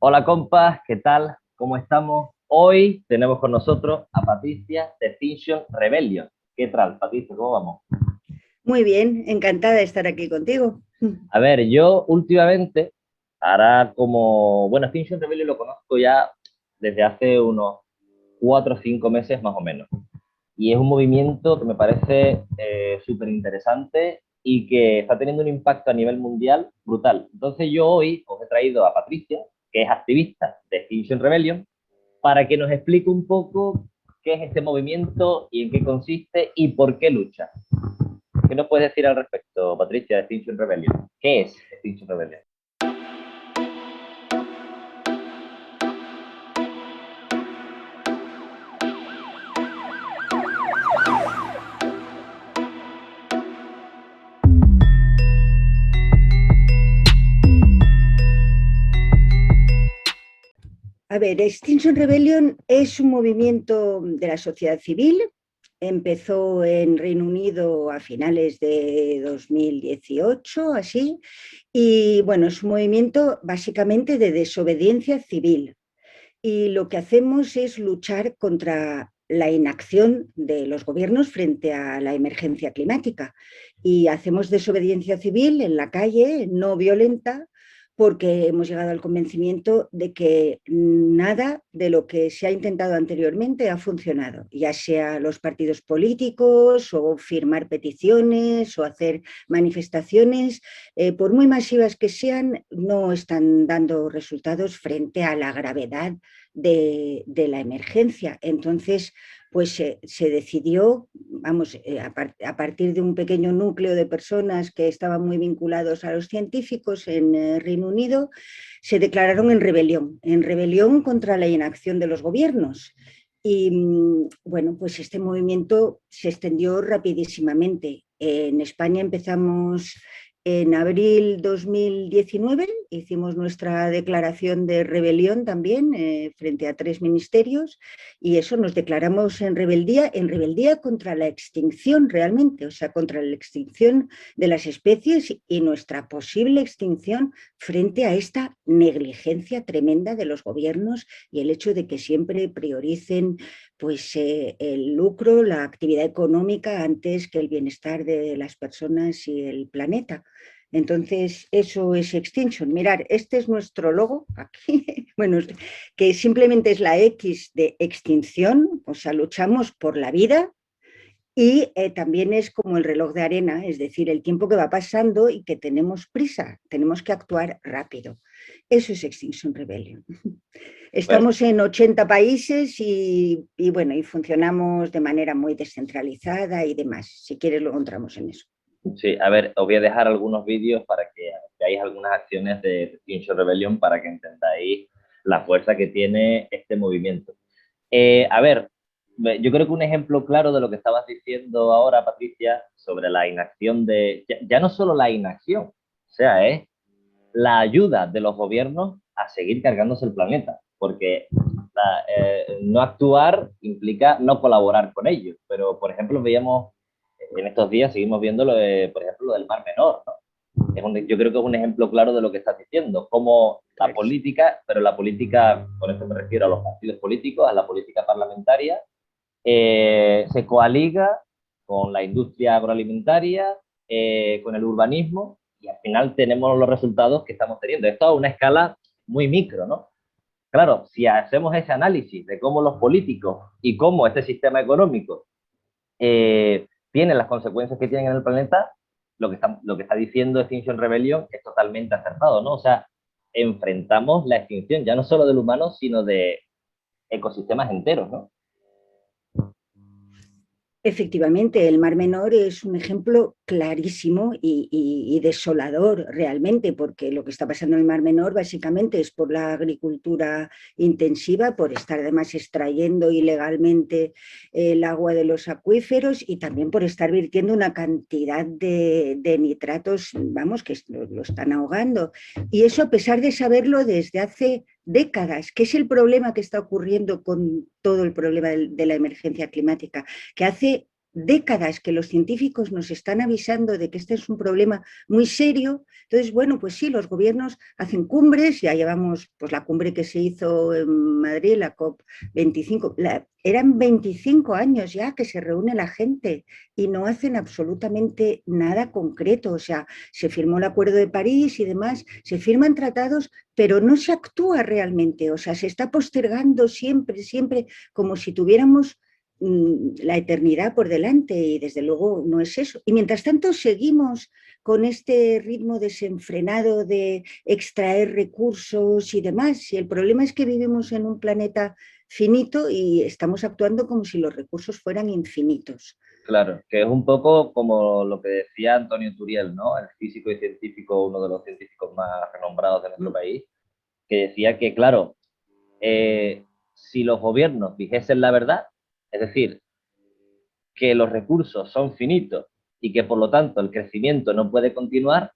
Hola compas, ¿qué tal? ¿Cómo estamos? Hoy tenemos con nosotros a Patricia de Extinction Rebellion. ¿Qué tal, Patricia? ¿Cómo vamos? Muy bien, encantada de estar aquí contigo. A ver, yo últimamente, hará como, bueno, Extinction Rebellion lo conozco ya desde hace unos 4 o 5 meses más o menos. Y es un movimiento que me parece súper interesante y que está teniendo un impacto a nivel mundial brutal. Entonces yo hoy os he traído a Patricia, que es activista de Extinction Rebellion, para que nos explique un poco qué es este movimiento y en qué consiste y por qué lucha. ¿Qué nos puedes decir al respecto, Patricia, de Extinction Rebellion? ¿Qué es Extinction Rebellion? A ver, Extinction Rebellion es un movimiento de la sociedad civil. Empezó en Reino Unido a finales de 2018, así, y bueno, es un movimiento básicamente de desobediencia civil. Y lo que hacemos es luchar contra la inacción de los gobiernos frente a la emergencia climática. Y hacemos desobediencia civil en la calle, no violenta, porque hemos llegado al convencimiento de que nada de lo que se ha intentado anteriormente ha funcionado, ya sea los partidos políticos o firmar peticiones o hacer manifestaciones, por muy masivas que sean, no están dando resultados frente a la gravedad de la emergencia. Entonces, pues se decidió, vamos, partir de un pequeño núcleo de personas que estaban muy vinculados a los científicos en Reino Unido, se declararon en rebelión contra la inacción de los gobiernos. Y bueno, pues este movimiento se extendió rapidísimamente. En España empezamos en abril 2019, hicimos nuestra declaración de rebelión también frente a 3 ministerios, y eso nos declaramos en rebeldía contra la extinción realmente, o sea, contra la extinción de las especies y nuestra posible extinción frente a esta negligencia tremenda de los gobiernos y el hecho de que siempre prioricen pues el lucro, la actividad económica antes que el bienestar de las personas y el planeta. Entonces, eso es Extinction. Mirar, este es nuestro logo aquí, bueno, que simplemente es la X de extinción, o sea, luchamos por la vida, y también es como el reloj de arena, es decir, el tiempo que va pasando y que tenemos prisa, tenemos que actuar rápido. Eso es Extinction Rebellion. Pues Estamos en 80 países y bueno, y funcionamos de manera muy descentralizada y demás. Si quieres, luego entramos en eso. sí, a ver, os voy a dejar algunos vídeos para que veáis algunas acciones de Extinction Rebellion para que entendáis la fuerza que tiene este movimiento. A ver, yo creo que un ejemplo claro de lo que estabas diciendo ahora, Patricia, sobre la inacción ya no solo la inacción, o sea, es la ayuda de los gobiernos a seguir cargándose el planeta, porque no actuar implica no colaborar con ellos, pero por ejemplo veíamos en estos días, seguimos viendo por ejemplo, lo del Mar Menor, ¿no? Yo creo que es un ejemplo claro de lo que estás diciendo, como la Clarísimo. política, pero la política, con esto me refiero a los partidos políticos, a la política parlamentaria, se coaliga con la industria agroalimentaria, con el urbanismo, y al final tenemos los resultados que estamos teniendo. Esto a una escala muy micro, ¿no? Claro, si hacemos ese análisis de cómo los políticos y cómo este sistema económico tienen las consecuencias que tienen en el planeta, lo que está diciendo Extinction Rebellion es totalmente acertado, ¿no? O sea, enfrentamos la extinción ya no solo del humano, sino de ecosistemas enteros, ¿no? Efectivamente, el Mar Menor es un ejemplo clarísimo y desolador realmente, porque lo que está pasando en el Mar Menor básicamente es por la agricultura intensiva, por estar además extrayendo ilegalmente el agua de los acuíferos y también por estar virtiendo una cantidad de nitratos, vamos, que lo están ahogando. Y eso a pesar de saberlo desde hace décadas, que es el problema que está ocurriendo con todo el problema de la emergencia climática, que hace décadas que los científicos nos están avisando de que este es un problema muy serio. Entonces, bueno, pues sí, los gobiernos hacen cumbres, ya llevamos pues la cumbre que se hizo en Madrid, la COP25, eran 25 años ya que se reúne la gente y no hacen absolutamente nada concreto. O sea, se firmó el Acuerdo de París y demás, se firman tratados, pero no se actúa realmente. O sea, se está postergando siempre, siempre, como si tuviéramos la eternidad por delante, y desde luego no es eso. Y mientras tanto seguimos con este ritmo desenfrenado de extraer recursos y demás. Y el problema es que vivimos en un planeta finito y estamos actuando como si los recursos fueran infinitos. Claro, que es un poco como lo que decía Antonio Turiel, ¿no? El físico y científico, uno de los científicos más renombrados de nuestro país, que decía que, claro, si los gobiernos dijesen la verdad, es decir, que los recursos son finitos y que por lo tanto el crecimiento no puede continuar,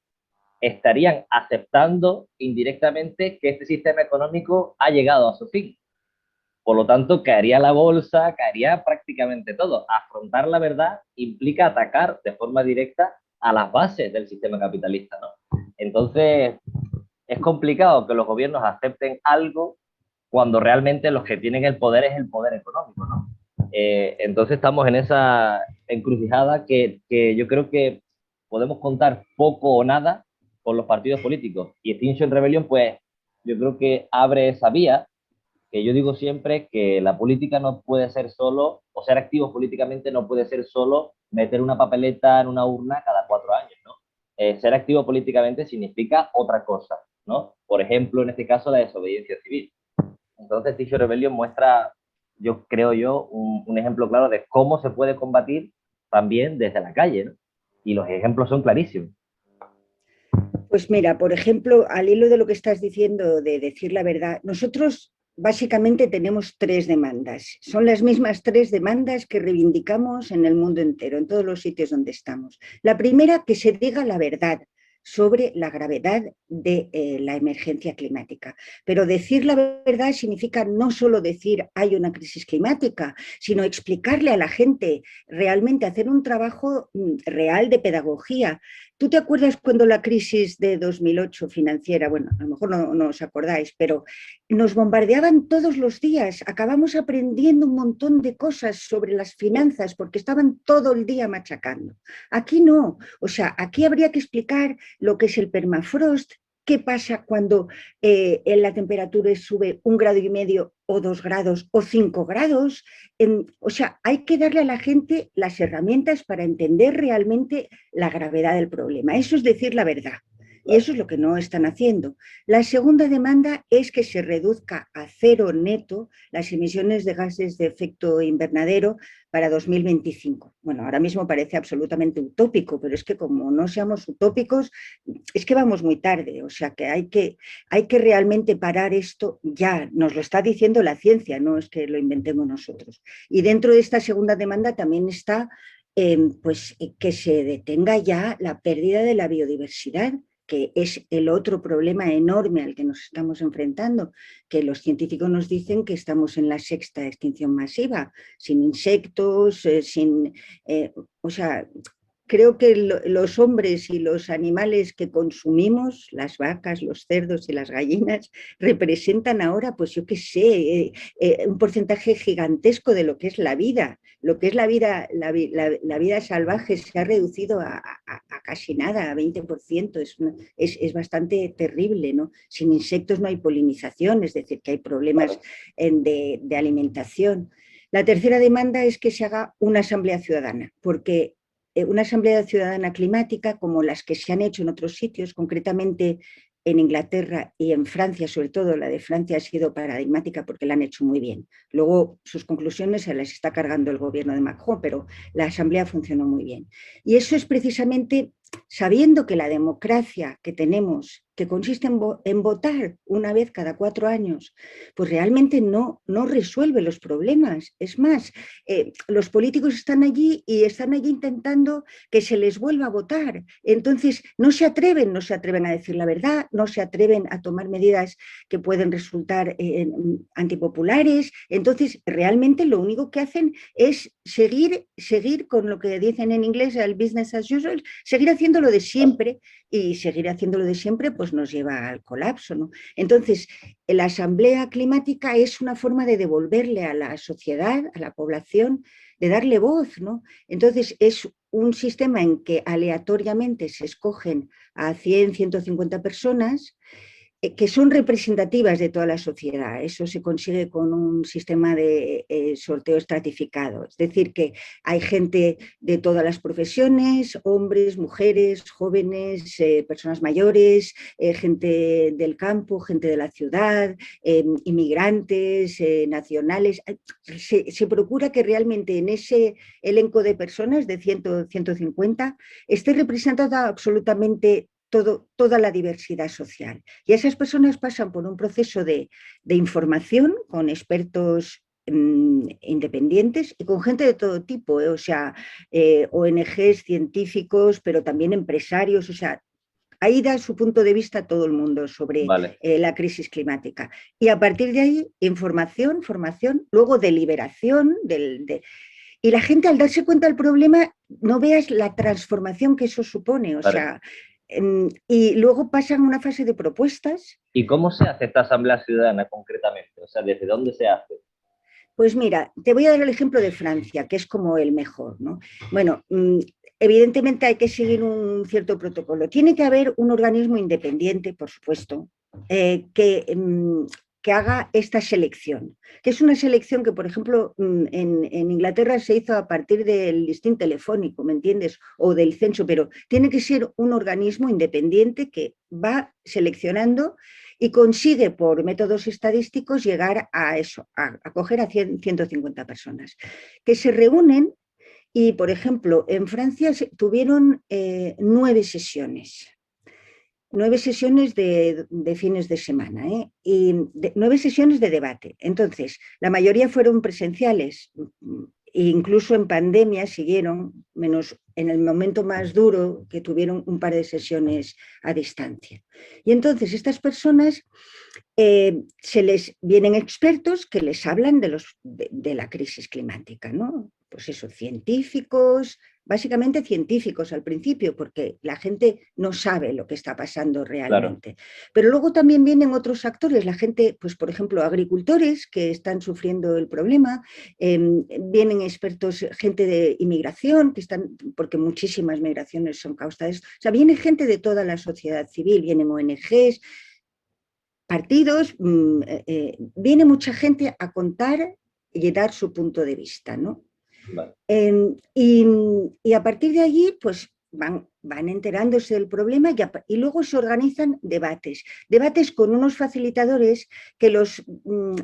estarían aceptando indirectamente que este sistema económico ha llegado a su fin. Por lo tanto, caería la bolsa, caería prácticamente todo. Afrontar la verdad implica atacar de forma directa a las bases del sistema capitalista, ¿no? Entonces, es complicado que los gobiernos acepten algo cuando realmente los que tienen el poder es el poder económico, ¿no? Entonces estamos en esa encrucijada que yo creo que podemos contar poco o nada con los partidos políticos. Y Extinction Rebellion, pues, yo creo que abre esa vía, que yo digo siempre que la política no puede ser solo, o ser activos políticamente no puede ser solo meter una papeleta en una urna cada 4 años, ¿no? Ser activo políticamente significa otra cosa, ¿no? Por ejemplo, en este caso, la desobediencia civil. Entonces, Teacher Rebellion muestra, yo creo yo, un ejemplo claro de cómo se puede combatir también desde la calle, ¿no? Y los ejemplos son clarísimos. Pues mira, por ejemplo, al hilo de lo que estás diciendo de decir la verdad, nosotros básicamente tenemos tres demandas. Son las mismas tres demandas que reivindicamos en el mundo entero, en todos los sitios donde estamos. La primera, que se diga la verdad sobre la gravedad de la emergencia climática. Pero decir la verdad significa no solo decir hay una crisis climática, sino explicarle a la gente, realmente hacer un trabajo real de pedagogía. ¿Tú te acuerdas cuando la crisis de 2008 financiera, bueno, a lo mejor no os acordáis, pero nos bombardeaban todos los días, acabamos aprendiendo un montón de cosas sobre las finanzas porque estaban todo el día machacando. Aquí no, o sea, aquí habría que explicar lo que es el permafrost, qué pasa cuando la temperatura sube 1,5 grados o 2 grados o 5 grados. O sea, hay que darle a la gente las herramientas para entender realmente la gravedad del problema. Eso es decir la verdad. Y eso es lo que no están haciendo. La segunda demanda es que se reduzca a cero neto las emisiones de gases de efecto invernadero para 2025. Bueno, ahora mismo parece absolutamente utópico, pero es que como no seamos utópicos, es que vamos muy tarde. O sea que hay que realmente parar esto ya. Nos lo está diciendo la ciencia, no es que lo inventemos nosotros. Y dentro de esta segunda demanda también está pues que se detenga ya la pérdida de la biodiversidad, que es el otro problema enorme al que nos estamos enfrentando, que los científicos nos dicen que estamos en la sexta extinción masiva, sin insectos, o sea, creo que los hombres y los animales que consumimos, las vacas, los cerdos y las gallinas, representan ahora, pues yo qué sé, un porcentaje gigantesco de lo que es la vida. Lo que es la vida, la vida salvaje se ha reducido a casi nada, a 20%. Es bastante terrible, ¿no? Sin insectos no hay polinización, es decir, que hay problemas de alimentación. La tercera demanda es que se haga una asamblea ciudadana, porque una asamblea ciudadana climática como las que se han hecho en otros sitios, concretamente en Inglaterra y en Francia, sobre todo la de Francia ha sido paradigmática porque la han hecho muy bien. Luego sus conclusiones se las está cargando el gobierno de Macron, pero la asamblea funcionó muy bien. Y eso es precisamente sabiendo que la democracia que tenemos, que consiste en votar una vez cada 4 años, pues realmente no resuelve los problemas. Es más, los políticos están allí y están allí intentando que se les vuelva a votar. Entonces, no se atreven a decir la verdad, no se atreven a tomar medidas que pueden resultar antipopulares. Entonces, realmente lo único que hacen es seguir con lo que dicen en inglés el business as usual, seguir haciéndolo de siempre, y seguir haciéndolo de siempre pues nos lleva al colapso, ¿no? Entonces, la asamblea climática es una forma de devolverle a la sociedad, a la población, de darle voz, ¿no? Entonces, es un sistema en que aleatoriamente se escogen a 100, 150 personas que son representativas de toda la sociedad. Eso se consigue con un sistema de sorteo estratificado. Es decir, que hay gente de todas las profesiones, hombres, mujeres, jóvenes, personas mayores, gente del campo, gente de la ciudad, inmigrantes, nacionales. Se procura que realmente en ese elenco de personas de 100, 150 esté representada absolutamente toda la diversidad social. Y esas personas pasan por un proceso de información con expertos independientes y con gente de todo tipo, o sea, ONGs, científicos, pero también empresarios, o sea, ahí da su punto de vista a todo el mundo sobre Vale. la crisis climática. Y a partir de ahí, información, formación, luego deliberación, y la gente al darse cuenta del problema, no veas la transformación que eso supone, o Vale. sea, y luego pasan a una fase de propuestas. ¿Y cómo se hace esta asamblea ciudadana concretamente? O sea, ¿desde dónde se hace? Pues mira, te voy a dar el ejemplo de Francia, que es como el mejor, ¿no? Bueno, evidentemente hay que seguir un cierto protocolo. Tiene que haber un organismo independiente, por supuesto, que haga esta selección, que es una selección que, por ejemplo, en Inglaterra se hizo a partir del listín telefónico, ¿me entiendes? O del censo, pero tiene que ser un organismo independiente que va seleccionando y consigue por métodos estadísticos llegar a eso, a coger a 150 personas, que se reúnen y, por ejemplo, en Francia tuvieron 9 sesiones de fines de semana, y 9 sesiones de debate. Entonces, la mayoría fueron presenciales, e incluso en pandemia siguieron, menos en el momento más duro, que tuvieron un par de sesiones a distancia. Y entonces estas personas se les vienen expertos que les hablan de la crisis climática, ¿no? Pues eso, científicos, básicamente científicos al principio, porque la gente no sabe lo que está pasando realmente. Claro. Pero luego también vienen otros actores, la gente, pues por ejemplo, agricultores que están sufriendo el problema, vienen expertos, gente de inmigración, que están, porque muchísimas migraciones son causa de esto. O sea, viene gente de toda la sociedad civil, vienen ONGs, partidos, viene mucha gente a contar y a dar su punto de vista, ¿no? Vale. Y a partir de allí, pues van enterándose del problema y luego se organizan debates con unos facilitadores que los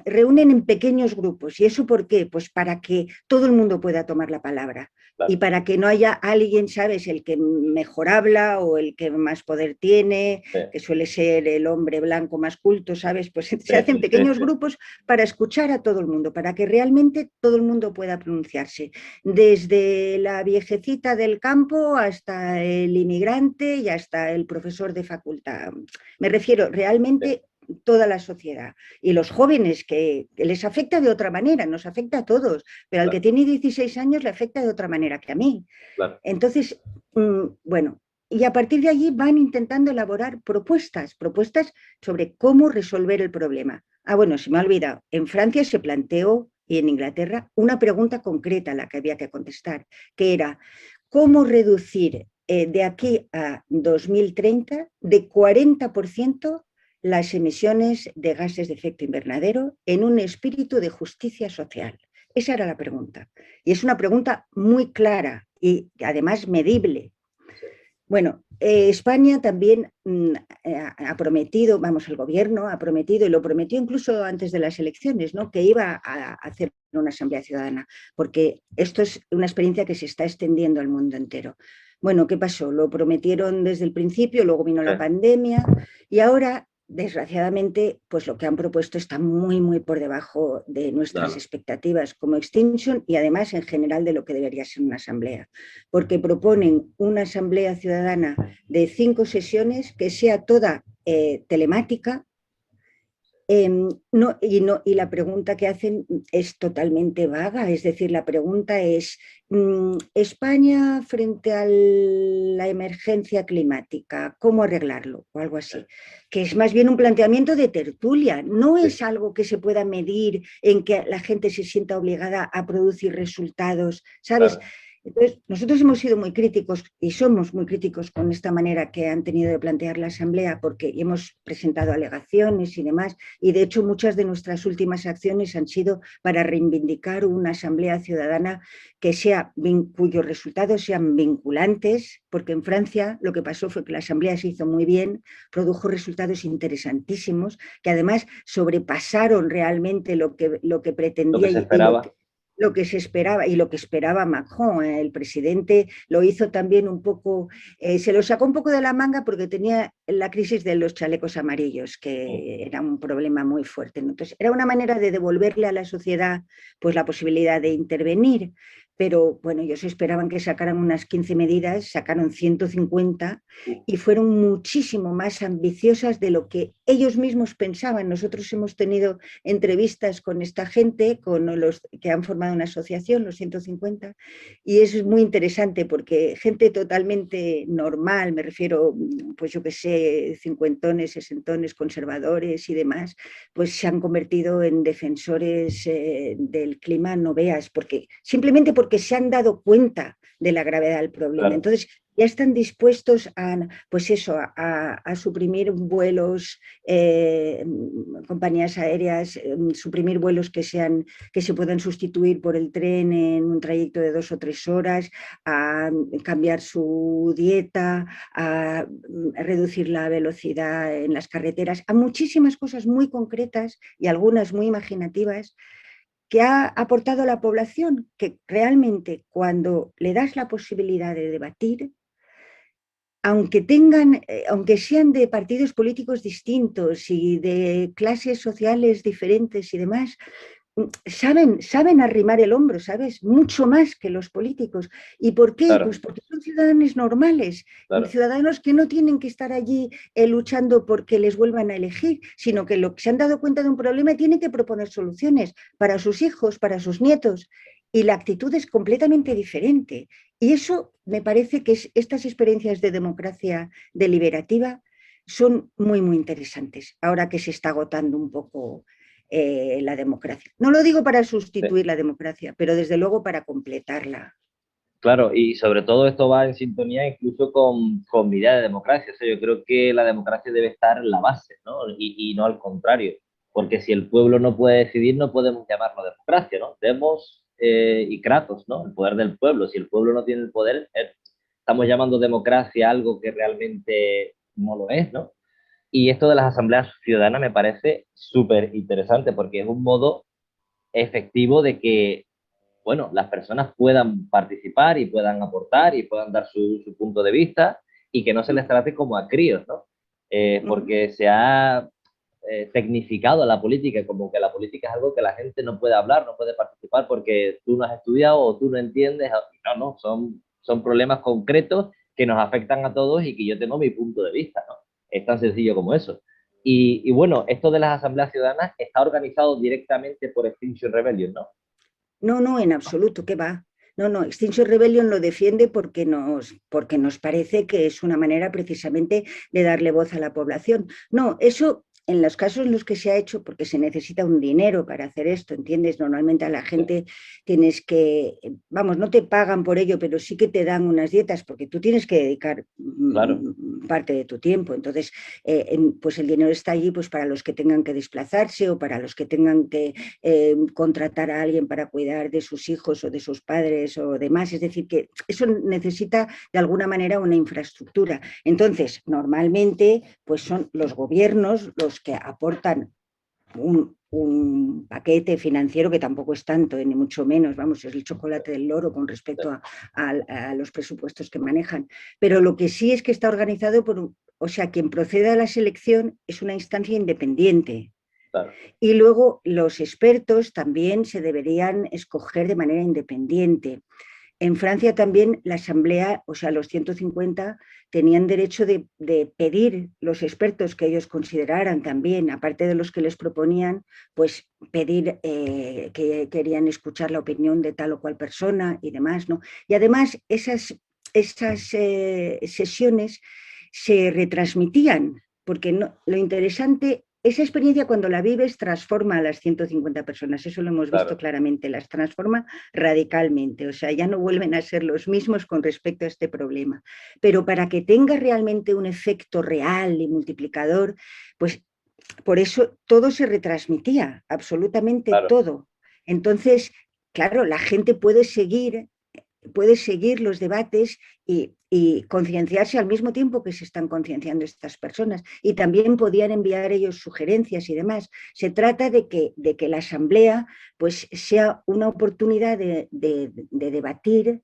reúnen en pequeños grupos. ¿Y eso por qué? Pues para que todo el mundo pueda tomar la palabra. Claro. Y para que no haya alguien, ¿sabes?, el que mejor habla o el que más poder tiene, sí, que suele ser el hombre blanco más culto, ¿sabes? Pues se hacen pequeños grupos para escuchar a todo el mundo, para que realmente todo el mundo pueda pronunciarse. Desde la viejecita del campo hasta el inmigrante y hasta el profesor de facultad. Me refiero realmente toda la sociedad. Y los jóvenes, que les afecta de otra manera, nos afecta a todos, pero al que tiene 16 años le afecta de otra manera que a mí. Claro. Entonces, bueno, y a partir de allí van intentando elaborar propuestas sobre cómo resolver el problema. Ah, bueno, se me ha olvidado, en Francia se planteó, y en Inglaterra, una pregunta concreta a la que había que contestar, que era cómo reducir de aquí a 2030 de 40% las emisiones de gases de efecto invernadero en un espíritu de justicia social. Esa era la pregunta. Y es una pregunta muy clara y además medible. Bueno, España también ha prometido, vamos, el gobierno ha prometido, y lo prometió incluso antes de las elecciones, ¿no?, que iba a hacer una asamblea ciudadana, porque esto es una experiencia que se está extendiendo al mundo entero. Bueno, ¿qué pasó? Lo prometieron desde el principio, luego vino la pandemia y ahora, desgraciadamente, pues lo que han propuesto está muy, muy por debajo de nuestras expectativas como Extinction y además en general de lo que debería ser una asamblea, porque proponen una asamblea ciudadana de 5 sesiones que sea toda telemática, Y la pregunta que hacen es totalmente vaga, es decir, la pregunta es, España frente a la emergencia climática, ¿cómo arreglarlo? O algo así, que es más bien un planteamiento de tertulia, no es algo que se pueda medir en que la gente se sienta obligada a producir resultados, ¿sabes? Claro. Entonces, nosotros hemos sido muy críticos y somos muy críticos con esta manera que han tenido de plantear la Asamblea porque hemos presentado alegaciones y demás, y de hecho muchas de nuestras últimas acciones han sido para reivindicar una Asamblea Ciudadana que cuyos resultados sean vinculantes, porque en Francia lo que pasó fue que la Asamblea se hizo muy bien, produjo resultados interesantísimos, que además sobrepasaron realmente lo que Lo que pretendía se y esperaba. lo que se esperaba y lo que esperaba Macron. El presidente lo hizo también un poco, se lo sacó un poco de la manga porque tenía la crisis de los chalecos amarillos, que era un problema muy fuerte. Entonces, era una manera de devolverle a la sociedad pues, la posibilidad de intervenir. Pero bueno, ellos esperaban que sacaran unas 15 medidas, sacaron 150 y fueron muchísimo más ambiciosas de lo que ellos mismos pensaban. Nosotros hemos tenido entrevistas con esta gente, con los que han formado una asociación, los 150, y es muy interesante porque gente totalmente normal, me refiero, pues yo que sé, cincuentones, sesentones, conservadores y demás, pues se han convertido en defensores del clima, no veas, simplemente porque se han dado cuenta de la gravedad del problema. Claro. Entonces, ya están dispuestos pues eso, a suprimir vuelos, compañías aéreas, suprimir vuelos que se puedan sustituir por el tren en un trayecto de 2 o 3 horas, a cambiar su dieta, a reducir la velocidad en las carreteras, a muchísimas cosas muy concretas y algunas muy imaginativas que ha aportado la población, que realmente cuando le das la posibilidad de debatir, aunque sean de partidos políticos distintos y de clases sociales diferentes y demás, saben arrimar el hombro, ¿sabes? Mucho más que los políticos. ¿Y por qué? Claro. Pues porque son ciudadanos normales, Claro. ciudadanos que no tienen que estar allí luchando porque les vuelvan a elegir, sino que se han dado cuenta de un problema y tienen que proponer soluciones para sus hijos, para sus nietos. Y la actitud es completamente diferente. Y eso me parece que estas experiencias de democracia deliberativa son muy, muy interesantes, ahora que se está agotando un poco la democracia. No lo digo para Sí. sustituir la democracia, pero desde luego para completarla. Claro, y sobre todo esto va en sintonía incluso con mi idea de democracia. O sea, yo creo que la democracia debe estar en la base, ¿no? Y no al contrario. Porque si el pueblo no puede decidir, no podemos llamarlo democracia, ¿no? Demos y Kratos, ¿no? El poder del pueblo. Si el pueblo no tiene el poder, estamos llamando democracia algo que realmente no lo es, ¿no? Y esto de las asambleas ciudadanas me parece súper interesante porque es un modo efectivo de que, bueno, las personas puedan participar y puedan aportar y puedan dar su punto de vista y que no se les trate como a críos, ¿no? Porque se ha tecnificado la política, como que la política es algo que la gente no puede hablar, no puede participar porque tú no has estudiado o tú no entiendes. No, no, son problemas concretos que nos afectan a todos y que yo tengo mi punto de vista, ¿no? Es tan sencillo como eso. Y bueno, esto de las asambleas ciudadanas está organizado directamente por Extinction Rebellion, ¿no? No, no, en absoluto, ¿qué va? No, no, Extinction Rebellion lo defiende porque nos parece que es una manera precisamente de darle voz a la población. No, eso en los casos en los que se ha hecho, porque se necesita un dinero para hacer esto, ¿entiendes? Normalmente a la Sí, gente tienes que, vamos, no te pagan por ello, pero sí que te dan unas dietas porque tú tienes que dedicar claro. parte de tu tiempo. Entonces, pues el dinero está allí pues para los que tengan que desplazarse o para los que tengan que contratar a alguien para cuidar de sus hijos o de sus padres o demás. Es decir, que eso necesita de alguna manera una infraestructura. Entonces, normalmente, pues son los gobiernos los que aportan un paquete financiero que tampoco es tanto, ni mucho menos, vamos, es el chocolate del loro con respecto a los presupuestos que manejan. Pero lo que sí es que está organizado o sea, quien procede a la selección es una instancia independiente, Claro. y luego los expertos también se deberían escoger de manera independiente. en Francia también la asamblea, o sea, los 150 tenían derecho de pedir los expertos que ellos consideraran también, aparte de los que les proponían, pues pedir que querían escuchar la opinión de tal o cual persona y demás, ¿no? Y además esas sesiones se retransmitían, porque no, lo interesante, esa experiencia cuando la vives transforma a las 150 personas, eso lo hemos visto Claro, claramente, las transforma radicalmente, o sea, ya no vuelven a ser los mismos con respecto a este problema. Pero para que tenga realmente un efecto real y multiplicador, pues por eso todo se retransmitía, absolutamente claro. todo. Entonces, claro, la gente puede seguir los debates y concienciarse al mismo tiempo que se están concienciando estas personas. Y también podían enviar ellos sugerencias y demás. Se trata de que la asamblea pues, sea una oportunidad de debatir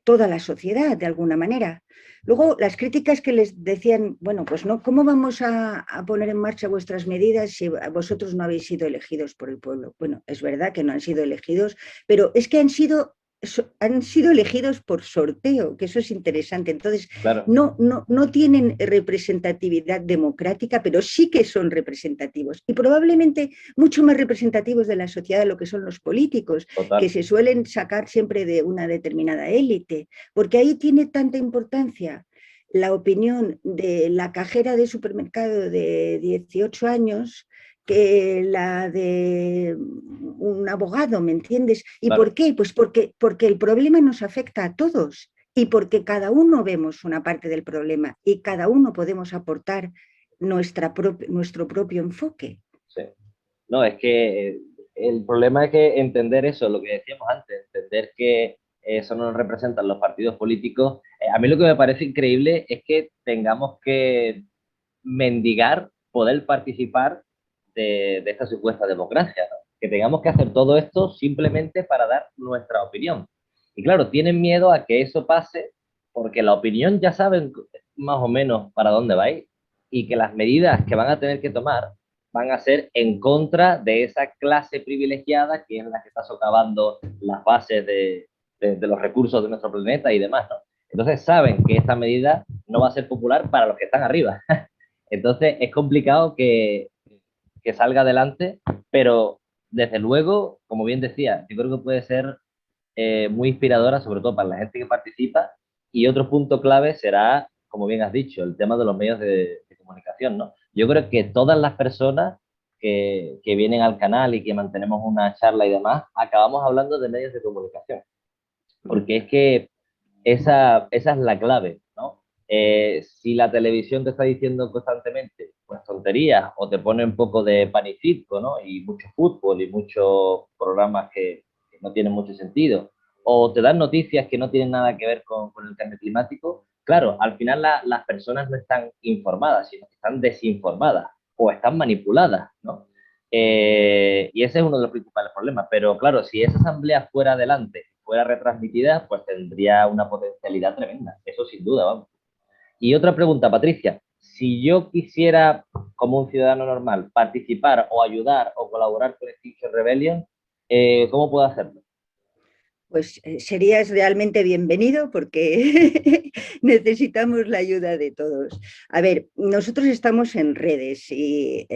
toda la sociedad de alguna manera. Luego, las críticas que les decían, bueno, pues no, ¿cómo vamos a poner en marcha vuestras medidas si vosotros no habéis sido elegidos por el pueblo? Bueno, es verdad que no han sido elegidos, pero es que han sido elegidos por sorteo, que eso es interesante. Entonces, Claro, no tienen representatividad democrática, pero sí que son representativos y probablemente mucho más representativos de la sociedad de lo que son los políticos, que total. se suelen sacar siempre de una determinada élite, porque ahí tiene tanta importancia la opinión de la cajera de supermercado de 18 años que la de un abogado, ¿me entiendes? ¿Y por Claro. qué? Pues porque el problema nos afecta a todos y porque cada uno vemos una parte del problema y cada uno podemos aportar nuestro propio enfoque. Sí. No, es que el problema es que entender eso, lo que decíamos antes, entender que eso no nos representan los partidos políticos. A mí lo que me parece increíble es que tengamos que mendigar poder participar de esta supuesta democracia, ¿no? Que tengamos que hacer todo esto simplemente para dar nuestra opinión. Y claro, tienen miedo a que eso pase porque la opinión ya saben más o menos para dónde va a ir y que las medidas que van a tener que tomar van a ser en contra de esa clase privilegiada que es la que está socavando las bases de los recursos de nuestro planeta y demás, ¿no? Entonces saben que esta medida no va a ser popular para los que están arriba. Entonces es complicado que salga adelante, pero desde luego, como bien decía, yo creo que puede ser muy inspiradora, sobre todo para la gente que participa. Y otro punto clave será, como bien has dicho, el tema de los medios de comunicación, ¿no? Yo creo que todas las personas que vienen al canal y que mantenemos una charla y demás, acabamos hablando de medios de comunicación, porque es que esa es la clave, ¿no? Si la televisión te está diciendo constantemente pues tonterías o te pone un poco de pan y circo, ¿no? Y mucho fútbol y muchos programas que no tienen mucho sentido, o te dan noticias que no tienen nada que ver con el cambio climático, claro, al final las personas no están informadas, sino que están desinformadas o están manipuladas, ¿no? Y ese es uno de los principales problemas. Pero claro, si esa asamblea fuera adelante, fuera retransmitida, pues tendría una potencialidad tremenda. Eso sin duda, vamos. Y otra pregunta, Patricia. Si yo quisiera, como un ciudadano normal, participar o ayudar o colaborar con Extinction Rebellion, ¿cómo puedo hacerlo? Pues serías realmente bienvenido porque necesitamos la ayuda de todos. A ver, nosotros estamos en redes y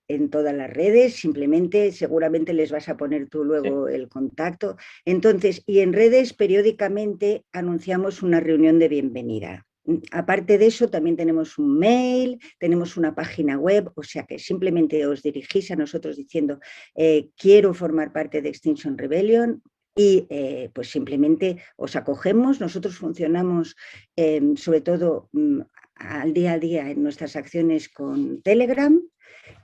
en todas las redes, simplemente seguramente les vas a poner tú Sí. luego el contacto. Entonces, y en redes periódicamente anunciamos una reunión de bienvenida. Aparte de eso, también tenemos un mail, tenemos una página web, o sea que simplemente os dirigís a nosotros diciendo quiero formar parte de Extinction Rebellion y pues simplemente os acogemos. Nosotros funcionamos sobre todo al día a día en nuestras acciones con Telegram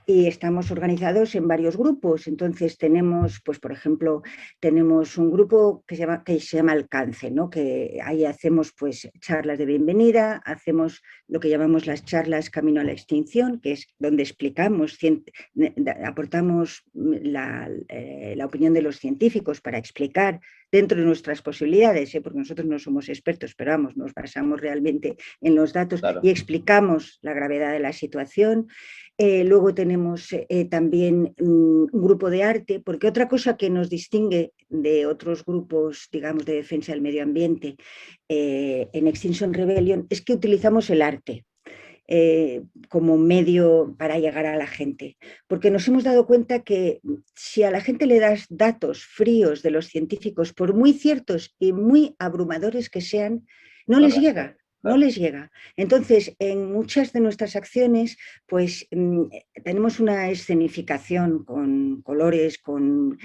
y estamos organizados en varios grupos. Entonces tenemos, pues por ejemplo, tenemos un grupo que se llama Alcance, ¿no? Que ahí hacemos pues charlas de bienvenida, hacemos lo que llamamos las charlas Camino a la Extinción, que es donde explicamos, aportamos la opinión de los científicos para explicar dentro de nuestras posibilidades, porque nosotros no somos expertos, pero vamos, nos basamos realmente en los datos y Claro. explicamos la gravedad de la situación. Luego tenemos tenemos también un grupo de arte, porque otra cosa que nos distingue de otros grupos, digamos, de defensa del medio ambiente en Extinction Rebellion es que utilizamos el arte como medio para llegar a la gente. Porque nos hemos dado cuenta que si a la gente le das datos fríos de los científicos, por muy ciertos y muy abrumadores que sean, no les llega. No les llega. Entonces, en muchas de nuestras acciones, pues tenemos una escenificación con colores, con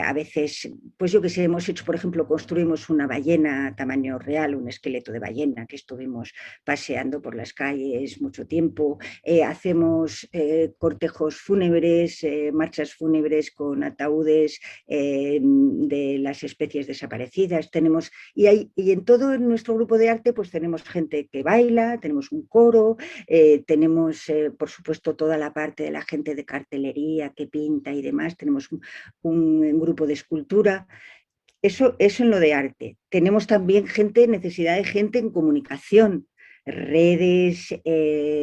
a veces, pues yo que sé, hemos hecho, por ejemplo, construimos una ballena a tamaño real, un esqueleto de ballena que estuvimos paseando por las calles mucho tiempo, hacemos cortejos fúnebres, marchas fúnebres con ataúdes de las especies desaparecidas, tenemos, y en todo nuestro grupo de arte pues tenemos gente que baila, tenemos un coro, tenemos por supuesto toda la parte de la gente de cartelería que pinta y demás, tenemos un grupo de escultura. Eso en lo de arte. Tenemos también necesidad de gente en comunicación, redes,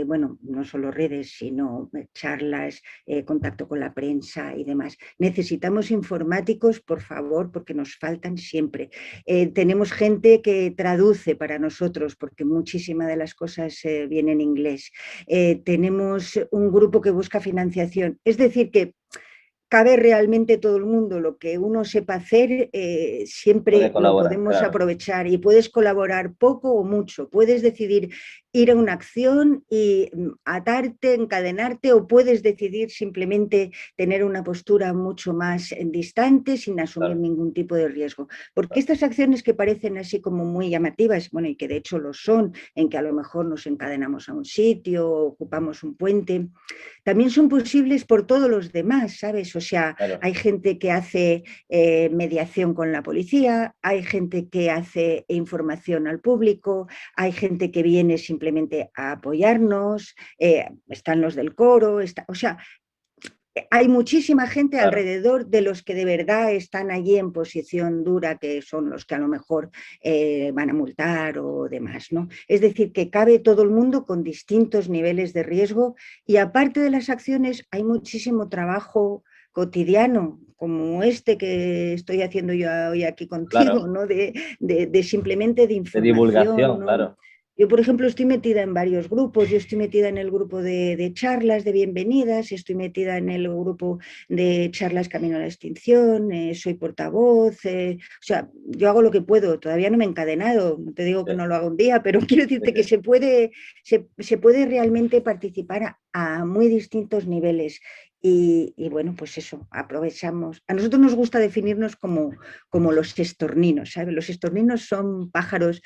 bueno, no solo redes, sino charlas, contacto con la prensa y demás. Necesitamos informáticos, por favor, porque nos faltan siempre. Tenemos gente que traduce para nosotros, porque muchísimas de las cosas vienen en inglés. Tenemos un grupo que busca financiación. Es decir, que cabe realmente todo el mundo. Lo que uno sepa hacer, siempre lo podemos aprovechar y puedes colaborar poco o mucho. Puedes decidir ir a una acción y atarte, encadenarte, o puedes decidir simplemente tener una postura mucho más distante sin asumir ningún tipo de riesgo. Porque estas acciones que parecen así como muy llamativas, bueno, y que de hecho lo son, en que a lo mejor nos encadenamos a un sitio, ocupamos un puente, también son posibles por todos los demás, ¿sabes? O sea, hay gente que hace mediación con la policía, hay gente que hace información al público, hay gente que viene simplemente a apoyarnos, están los del coro, o sea, hay muchísima gente alrededor de los que de verdad están allí en posición dura, que son los que a lo mejor van a multar o demás, ¿no? Es decir, que cabe todo el mundo con distintos niveles de riesgo, y aparte de las acciones hay muchísimo trabajo cotidiano, como este que estoy haciendo yo hoy aquí contigo, ¿no? De simplemente de información, de divulgación, ¿no? Yo, por ejemplo, estoy metida en varios grupos. Yo estoy metida en el grupo de charlas de bienvenidas, estoy metida en el grupo de charlas Camino a la Extinción, soy portavoz, o sea, yo hago lo que puedo. Todavía no me he encadenado, no te digo que no lo haga un día, pero quiero decirte que se puede realmente participar a muy distintos niveles. Y bueno, pues eso, aprovechamos. A nosotros nos gusta definirnos como los estorninos, ¿sabes? Los estorninos son pájaros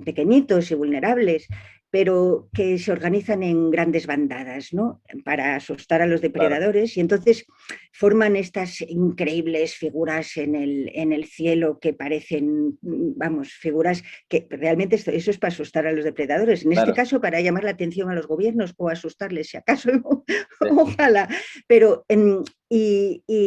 pequeñitos y vulnerables, pero que se organizan en grandes bandadas, ¿no? Para asustar a los depredadores, y entonces forman estas increíbles figuras en el cielo que parecen, vamos, figuras que realmente eso es para asustar a los depredadores, en este caso para llamar la atención a los gobiernos o asustarles si acaso, ojalá, pero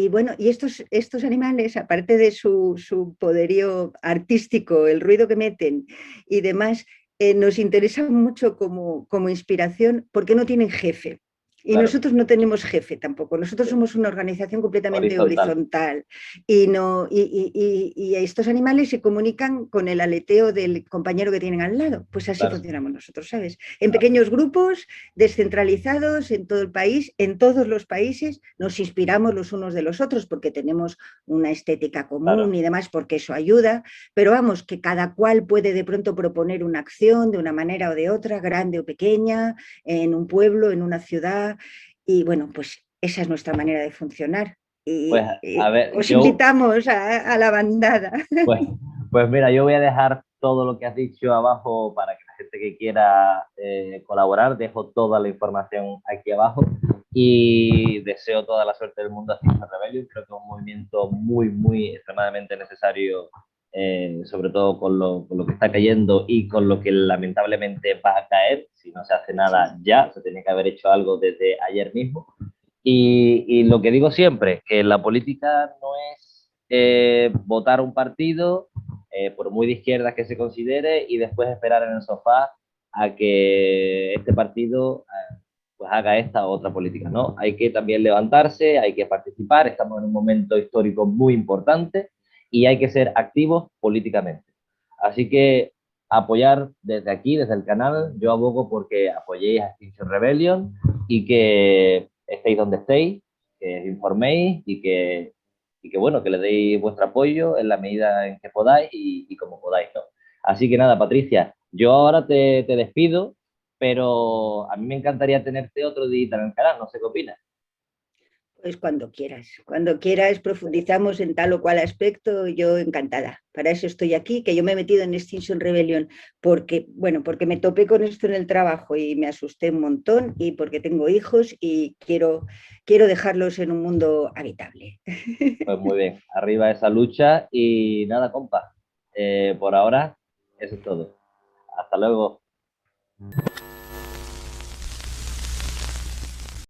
bueno, y estos animales, aparte de su poderío artístico, el ruido que meten y demás, nos interesa mucho como inspiración porque no tienen jefe. Y nosotros no tenemos jefe tampoco. Nosotros somos una organización completamente horizontal. Y estos animales se comunican con el aleteo del compañero que tienen al lado. Pues así funcionamos nosotros, ¿sabes? En pequeños grupos, descentralizados en todo el país, en todos los países, nos inspiramos los unos de los otros porque tenemos una estética común y demás, porque eso ayuda. Pero vamos, que cada cual puede de pronto proponer una acción de una manera o de otra, grande o pequeña, en un pueblo, en una ciudad. Y bueno, pues esa es nuestra manera de funcionar. Pues a ver, os invitamos a la bandada. Pues mira, yo voy a dejar todo lo que has dicho abajo para que la gente que quiera colaborar, dejo toda la información aquí abajo y deseo toda la suerte del mundo a Extinction Rebellion. Creo que es un movimiento muy extremadamente necesario, sobre todo con lo que está cayendo y con lo que lamentablemente va a caer. Si no se hace nada ya, se tiene que haber hecho algo desde ayer mismo. Y lo que digo siempre, que la política no es votar un partido, por muy de izquierda que se considere, y después esperar en el sofá a que este partido pues haga esta o otra política, ¿no? Hay que también levantarse, hay que participar, estamos en un momento histórico muy importante y hay que ser activos políticamente. Así que apoyar desde aquí, desde el canal, yo abogo porque apoyéis a Extinction Rebellion y que estéis donde estéis, que os informéis y que bueno, que le deis vuestro apoyo en la medida en que podáis y como podáis, ¿no? Así que nada, Patricia, yo ahora te despido, pero a mí me encantaría tenerte otro día en el canal, no sé qué opinas. Pues cuando quieras profundizamos en tal o cual aspecto, yo encantada. Para eso estoy aquí, que yo me he metido en Extinction Rebellion porque, bueno, porque me topé con esto en el trabajo y me asusté un montón y porque tengo hijos y quiero dejarlos en un mundo habitable. Pues muy bien, arriba esa lucha y nada, compa, por ahora eso es todo. Hasta luego.